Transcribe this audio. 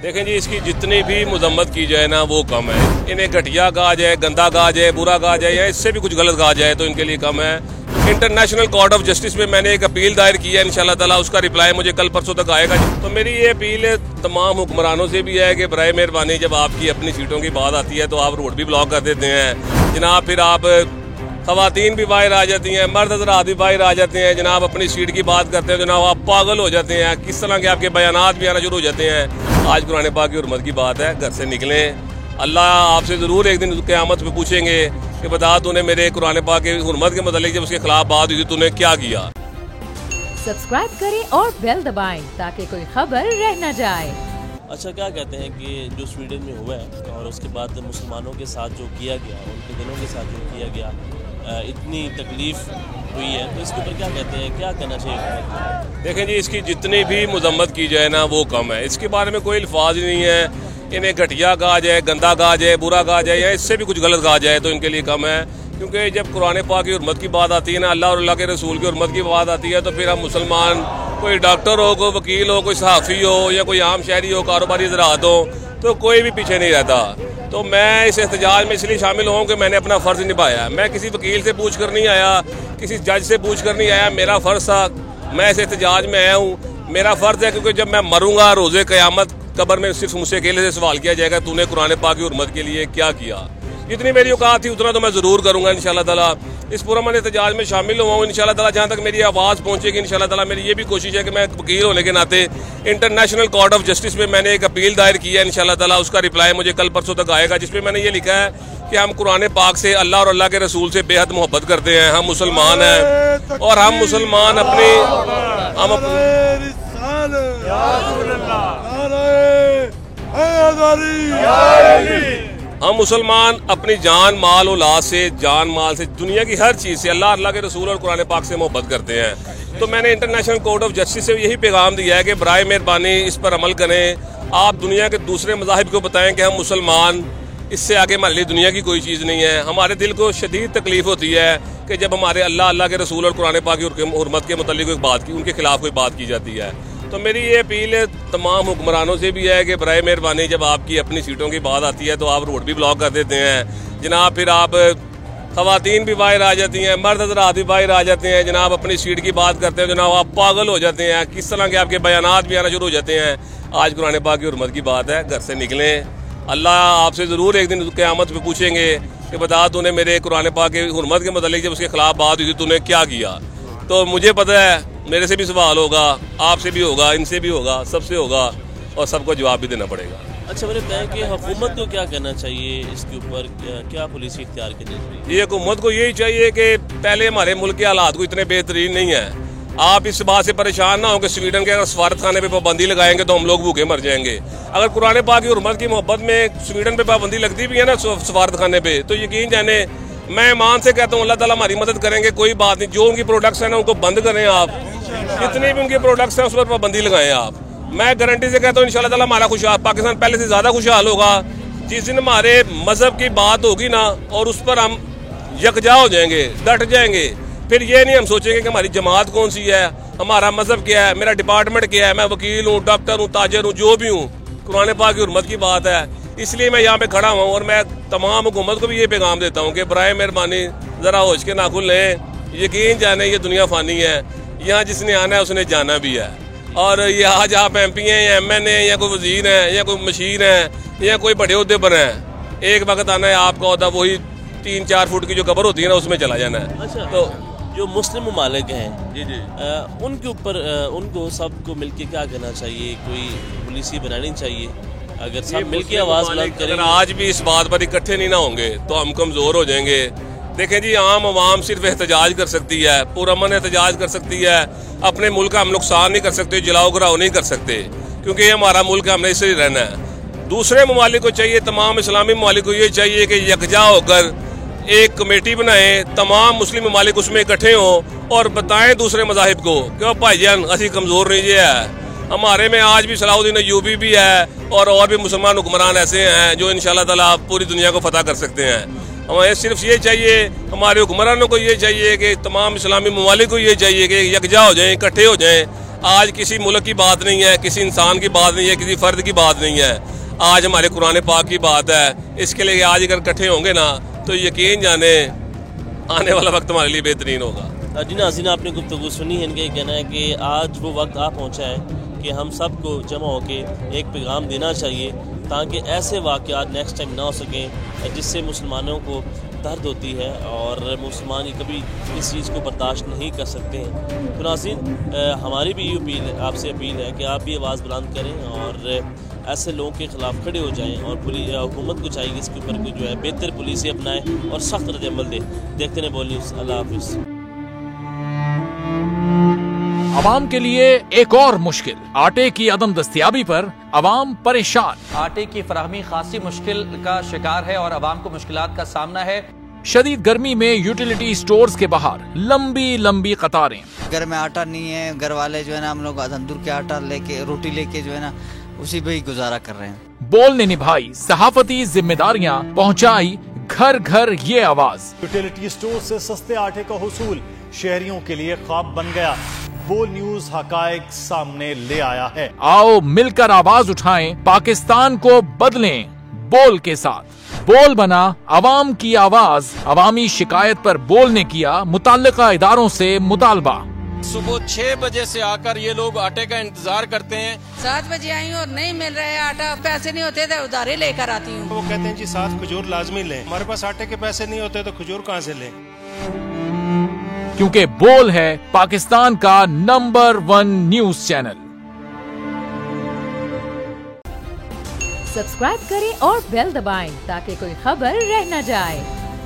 देखें जी, इसकी जितनी भी मजम्मत की जाए ना वो कम है। इन्हें घटिया कहा जाए, गंदा कहा जाए, बुरा कहा जाए या इससे भी कुछ गलत कहा जाए तो इनके लिए कम है। इंटरनेशनल कोर्ट ऑफ जस्टिस में मैंने एक अपील दायर की है, इंशाल्लाह ताला उसका रिप्लाई मुझे कल परसों तक आएगा। तो मेरी ये अपील तमाम हुक्मरानों से भी है कि बराए मेहरबानी जब आपकी अपनी सीटों की बात आती है तो आप रोड भी ब्लॉक कर देते हैं जनाब। फिर आप खवातीन भी बाहर आ जाती हैं, मर्द हज़रात भी बाहर आ जाते हैं जनाब। अपनी सीट की बात करते हैं जनाब, आप पागल हो जाते हैं। किस तरह के आपके बयानात भी आना शुरू हो जाते हैं। आज कुरान पाक की हुर्मत की बात है, घर से निकलें। अल्लाह आपसे ज़रूर एक दिन क़यामत में पूछेंगे कि बता तूने मेरे कुरान पाक की हुर्मत के मतलब जब उसके खिलाफ बात हुई थी तूने क्या किया। सब्सक्राइब करें और बेल दबाएं ताकि कोई खबर रह न जाए। अच्छा, क्या कहते हैं कि जो स्वीडन में हुआ है और उसके बाद मुसलमानों के साथ जो किया गया, उनके दिलों के साथ जो किया गया, इतनी तकलीफ हुई है, तो इसके ऊपर क्या कहते हैं, क्या करना चाहिए? देखें जी, इसकी जितनी भी मजम्मत की जाए ना वो कम है। इसके बारे में कोई अल्फाज नहीं है। इन्हें घटिया कहा जाए, गंदा कहा जाए, बुरा कहा जाए या इससे भी कुछ गलत कहा जाए तो इनके लिए कम है। क्योंकि जब कुरान पाक की हुर्मत की बात आती है ना, अल्लाह और अल्लाह के रसूल की हुर्मत की बात आती है तो फिर हम मुसलमान, कोई डॉक्टर हो, कोई वकील हो, कोई सहाफ़ी हो या कोई आम शहरी हो, कारोबारी ज़राअत हो, तो कोई भी पीछे नहीं रहता। तो मैं इस एहतजाज में इसलिए शामिल हूँ कि मैंने अपना फ़र्ज़ निभाया। मैं किसी वकील से पूछ कर नहीं आया, किसी जज से पूछ कर नहीं आया। मेरा फ़र्ज़ था, मैं इस एहतजाज में आया हूँ। मेरा फ़र्ज़ है क्योंकि जब मैं मरूंगा रोज़े क़यामत कब्र में सिर्फ मुझसे अकेले से सवाल किया जाएगा तूने कुरान पाक की हुर्मत के लिए क्या किया। जितनी मेरी औकात थी उतना तो मैं ज़रूर करूँगा इंशाल्लाह ताला। इस पुरअमन एहतजाज में शामिल हुआ हूँ इंशाल्लाह ताला। जहाँ तक मेरी आवाज़ पहुँचेगी इंशाल्लाह ताला, मेरी ये भी कोशिश है कि मैं वकील होने के नाते इंटरनेशनल कोर्ट ऑफ जस्टिस में मैंने एक अपील दायर की है इंशाल्लाह ताला। उसका रिप्लाई मुझे कल परसों तक आएगा, जिसमें मैंने ये लिखा है कि हम कुरान पाक से, अल्लाह और अल्लाह के रसूल से बेहद मोहब्बत करते हैं। हम मुसलमान हैं और हम मुसलमान हम मुसलमान अपनी जान माल औलाद से, जान माल से, दुनिया की हर चीज़ से अल्लाह अल्लाह के रसूल और कुरान पाक से मोहब्बत करते हैं। तो मैंने इंटरनेशनल कोर्ट ऑफ जस्टिस से यही पैगाम दिया है कि बराए मेहरबानी इस पर अमल करें। आप दुनिया के दूसरे मज़ाहिब को बताएं कि हम मुसलमान, इससे आगे हमारे लिए दुनिया की कोई चीज़ नहीं है। हमारे दिल को शदीद तकलीफ होती है कि जब हमारे अल्लाह अल्लाह के रसूल और कुरान पाक की हुर्मत के मुतालिक कोई बात की, उनके खिलाफ कोई बात की जाती है। तो मेरी ये अपील तमाम हुक्मरानों से भी है कि बराए मेहरबानी जब आपकी अपनी सीटों की बात आती है तो आप रोड भी ब्लॉक कर देते हैं जनाब। फिर आप खवातीन भी बाहर आ जाती हैं, मर्द हज़रात भी बाहर आ जाते हैं जनाब। अपनी सीट की बात करते हैं जनाब, आप पागल हो जाते हैं। किस तरह के आपके बयानात भी आना शुरू हो जाते हैं। आज कुरान पाक की हुर्मत की बात है, घर से निकलें। अल्लाह आपसे ज़रूर एक दिन क़यामत में पूछेंगे कि बता तूने मेरे कुरान पाक की हुर्मत के मतलब जब उसके खिलाफ बात हुई थी तूने क्या किया। तो मुझे पता है मेरे से भी सवाल होगा, आपसे भी होगा, इनसे भी होगा, सबसे होगा और सबको जवाब भी देना पड़ेगा। अच्छा, मेरे बताएं कि हुकूमत को क्या करना चाहिए इसके ऊपर, क्या पॉलिसी इख्तियार करनी चाहिए? ये हुकूमत को यही चाहिए कि पहले हमारे मुल्क के हालात को इतने बेहतरीन नहीं है। आप इस बात से परेशान ना हो कि स्वीडन के अगर सफारत खाने पर पाबंदी लगाएंगे तो हम लोग भूखे मर जाएंगे। अगर कुरान पाक की हुर्मत की मोहब्बत में स्वीडन पे पाबंदी लगती भी है ना सफारत खाने पर, तो यकीन जाने मैं ईमान से कहता हूँ अल्लाह ताला हमारी मदद करेंगे। कोई बात नहीं, जो उनकी प्रोडक्ट्स है ना उनको बंद करें आप, जितनी भी उनकी प्रोडक्ट्स हैं उस पर पाबंदी लगाएं आप। मैं गारंटी से कहता हूँ इंशाल्लाह ताला हमारा खुशहाल पाकिस्तान पहले से ज़्यादा खुशहाल होगा। जिस दिन हमारे मज़हब की बात होगी ना और उस पर हम यकजा हो जाएंगे, डट जाएंगे, फिर ये नहीं हम सोचेंगे कि हमारी जमात कौन सी है, हमारा मज़हब क्या है, मेरा डिपार्टमेंट क्या है, मैं वकील हूँ, डॉक्टर हूँ, ताजर हूँ, जो भी हूँ। कुरान पाक की हुर्मत की बात है, इसलिए मैं यहाँ पे खड़ा हुआ हूँ। और मैं तमाम हुकूमत को भी ये पैगाम देता हूँ कि बराए मेहरबानी ज़रा होश के नाखुन लें। यकीन जाने ये दुनिया फ़ानी है, यहाँ जिसने आना है उसने जाना भी है। और ये आज आप MP हैं या MN हैं या कोई वजीर हैं या कोई मशीर हैं या कोई बड़े उहदे पर हैं, एक वक्त आना है आपका होता वही 3-4 फुट की जो कब्र होती है ना उसमें चला जाना है। अच्छा, तो जो मुस्लिम ममालिक हैं जी उनके ऊपर उनको सबको मिलके क्या करना चाहिए? कोई पॉलिसी बनानी चाहिए? अगर सब मिलके आवाज़ बुलंद करें, आज भी इस बात पर इकट्ठे नहीं ना होंगे तो हम कमज़ोर हो जाएंगे। देखें जी, आम आवाम सिर्फ एहतजाज कर सकती है, पुरअमन एहतजाज कर सकती है। अपने मुल्क का हम नुकसान नहीं कर सकते, जलाओ गिराओ नहीं कर सकते, क्योंकि ये हमारा मुल्क है, हमने इससे ही रहना है। दूसरे ममालिक को चाहिए, तमाम इस्लामी ममालिक को ये चाहिए कि यकजा होकर एक कमेटी बनाएं, तमाम मुस्लिम ममालिक उसमें इकट्ठे हों और बताएं दूसरे मज़ाहिब को कि भाईजान असी कमज़ोर नहीं जे है। हमारे में आज भी सलाहुद्दीन अय्यूबी भी है और भी मुसलमान हुक्मरान ऐसे हैं जो इंशाल्लाह ताला पूरी दुनिया को फतह कर सकते हैं। हमें सिर्फ ये चाहिए, हमारे हुक्मरानों को ये चाहिए कि तमाम इस्लामी ममालिक को ये चाहिए कि यकजा हो जाएं, इकट्ठे हो जाएं, आज किसी मुल्क की बात नहीं है, किसी इंसान की बात नहीं है, किसी फर्द की बात नहीं है, आज हमारे कुरान पाक की बात है। इसके लिए आज अगर इकट्ठे होंगे ना तो यकीन जाने आने वाला वक्त हमारे लिए बेहतरीन होगा। जी नाज़रीन, आपने गुफ्तगू सुनी है। इनका ये कहना है कि आज वो वक्त आ पहुँचा है कि हम सबको जमा होके एक पैगाम देना चाहिए ताकि ऐसे वाक़यात नेक्स्ट टाइम ना हो सकें जिससे मुसलमानों को दर्द होती है और मुसलमान कभी इस चीज़ को बर्दाश्त नहीं कर सकते हैं। तो नाज़रीन, हमारी भी आपसे अपील है कि आप भी आवाज़ बुलंद करें और ऐसे लोगों के ख़िलाफ़ खड़े हो जाएं और हुकूमत को चाहिए इसके ऊपर कोई जो है बेहतर पॉलिसी अपनाए और सख्त रद्द-ए-अमल दे। देखते रहें बोल न्यूज़। अल्लाह हाफ़िज़। अवाम के लिए एक और मुश्किल, आटे की अदम दस्तयाबी पर अवाम परेशान। आटे की फराहमी खासी मुश्किल का शिकार है और अवाम को मुश्किलात का सामना है। शदीद गर्मी में यूटिलिटी स्टोर्स के बाहर लंबी लंबी कतारें। घर में आटा नहीं है, घर वाले जो है ना हम लोग तंदूर के आटा लेके रोटी लेके जो है ना उसी पे ही गुजारा कर रहे हैं। बोल ने निभाई सहाफती जिम्मेदारियां, पहुंचाई घर घर ये आवाज। यूटिलिटी स्टोर से सस्ते आटे का हुसूल शहरियों के लिए ख्वाब बन गया। बोल न्यूज हकायक सामने ले आया है। आओ मिलकर आवाज उठाएं, पाकिस्तान को बदलें बोल के साथ। बोल बना अवाम की आवाज। अवामी शिकायत पर बोल ने किया मुताल्लिका इदारों से मुतालबा। सुबह 6 बजे से आकर ये लोग आटे का इंतजार करते हैं। 7 बजे आई हूँ और नहीं मिल रहा है आटा, पैसे नहीं होते थे उधारे लेकर आती हूँ। वो कहते हैं जी 7 खजूर लाजमी लें, हमारे पास आटे के पैसे नहीं होते तो खजूर कहाँ से लें। क्योंकि बोल है पाकिस्तान का नंबर 1 न्यूज चैनल। सब्सक्राइब करें और बेल दबाएं ताकि कोई खबर रह न जाए।